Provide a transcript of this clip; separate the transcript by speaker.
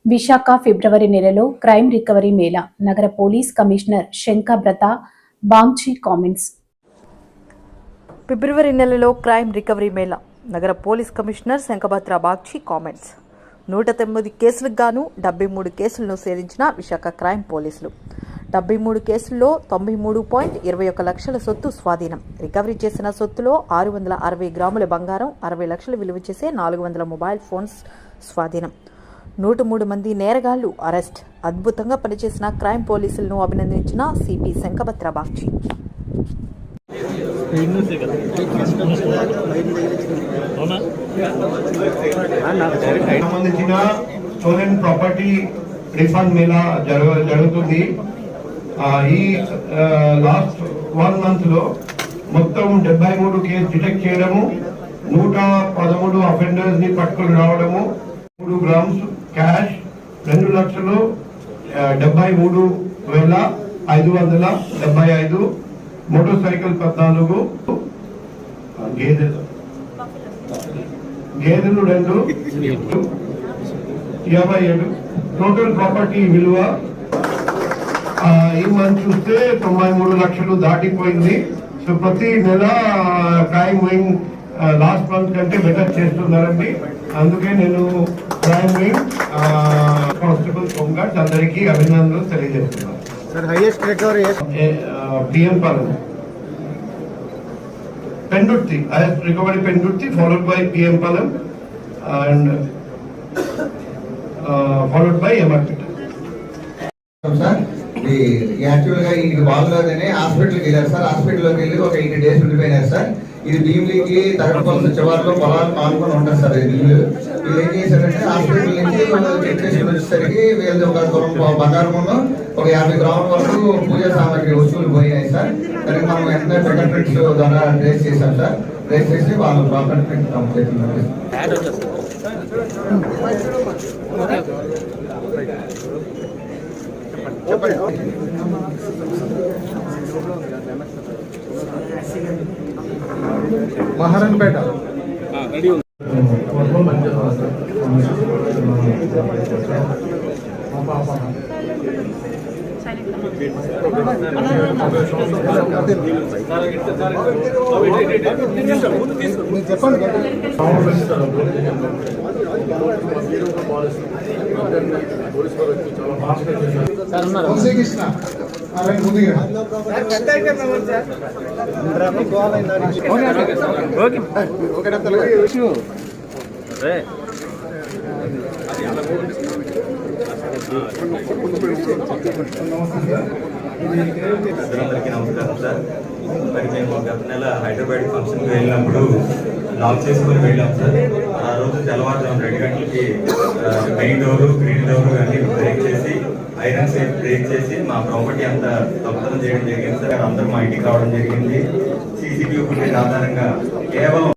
Speaker 1: విశాఖ ఫిబ్రవరి నెలలో crime recovery Mela నగర police commissioner Shankhabrata బాంగ్చి comments.
Speaker 2: ఫిబ్రవరి నెలలో క్రైమ్ రికవరీ మేళా నగర police commissioner Shankhabhadra Bagchi comments. 109 కేసులకు గాను 73 కేసులను సేరించిన విశాఖ క్రైమ్ పోలీసులు 73 కేసుల్లో 93.21 లక్షల సొత్తు స్వాధీనం. రికవరీ చేసిన సొత్తులో 660 గ్రాముల బంగారం, 60 లక్షలు విలువ చేసే 400 మొబైల్ ఫోన్స్ స్వాధీనం. 103 మంది నేరగాళ్లు అరెస్ట్. అద్భుతంగా పనిచేసిన క్రైమ్ పోలీసులను అభినందించిన సిపి శంఖభద్ర బాగ్చి.
Speaker 3: సంబంధించిన స్టోలెన్ ప్రాపర్టీ రిఫండ్ మేళా జరుగుతుంది. ఈ లాస్ట్ 1 month లో మొత్తం 73 కేసు డిటెక్ట్ చేయడము, 113 అఫెండర్స్ ని పట్టుకుని రావడము, 3 గ్రామ్స్ క్యాష్, 2,73,575 మోటార్ సైకిల్ 14, గేదెలు 2, 57. టోటల్ ప్రాపర్టీ విలువ ఈ మంత్ చూస్తే 93 లక్షలు దాటిపోయింది. సో ప్రతి నెల క్రైమ్ వింగ్ లాస్ట్ మంత్ కంటే బెటర్ చేస్తున్నారండి. అందుకే నేను క్రైమ్ వింగ్ కానిస్టేబుల్ హోంగార్డ్స్ అందరికీ అభినందనలు తెలియజేస్తున్నాను.
Speaker 4: Highest recovery
Speaker 3: PM Palem Pendurthi, highest recovery Pendurthi, followed by PM Palem and followed by MRPT.
Speaker 4: Sir ఇది యాక్చువల్ గా ఇది బాగులేదని హాస్పిటల్కి వెళ్ళారు సార్. హాస్పిటల్లోకి వెళ్ళి ఒక 8 days ఉండిపోయినారు సార్. ఇది భీమిలీకి తగడపల్లి చివరిలో పొలాలు ఆనుకొని ఉంటారు సార్. వీళ్ళు ఏం చేశారంటే హాస్పిటల్ నుంచి చెక్ చేసి వచ్చేసరికి వీళ్ళు ఒక బంగారం ఒక 50 గ్రాముల వరకు పూజా సామాగ్రి వస్తువులు పోయినాయి సార్. దానికి మనం వెంటనే ఫింగర్ ప్రింట్స్ ద్వారా ట్రేస్ చేశాం సార్. ట్రేస్ చేసి వాళ్ళు ప్రాపర్ ప్రింట్ చేస్తున్నారు. మహారాణపేట చెప్పండి.
Speaker 5: అందరికీ నమస్కారం సార్. మరి మేము గత నెల హైదరాబాద్ ఫంక్షన్కి వెళ్ళినప్పుడు లాక్ చేసుకుని వెళ్ళాం సార్. ఆ రోజు తెల్లవారుజాము 2 గంటలకి మెయిన్ డోరు, గ్రీన్ డోరు అన్ని బ్రేక్ చేసి, ఐరన్ సేఫ్ బ్రేక్ చేసి మా ప్రాపర్టీ అంతా దొంగతనం చేయడం జరిగింది సార్. అందరూ మా ఇంటికి రావడం జరిగింది. CCTV ఫుటేజ్ ఆధారంగా కేవలం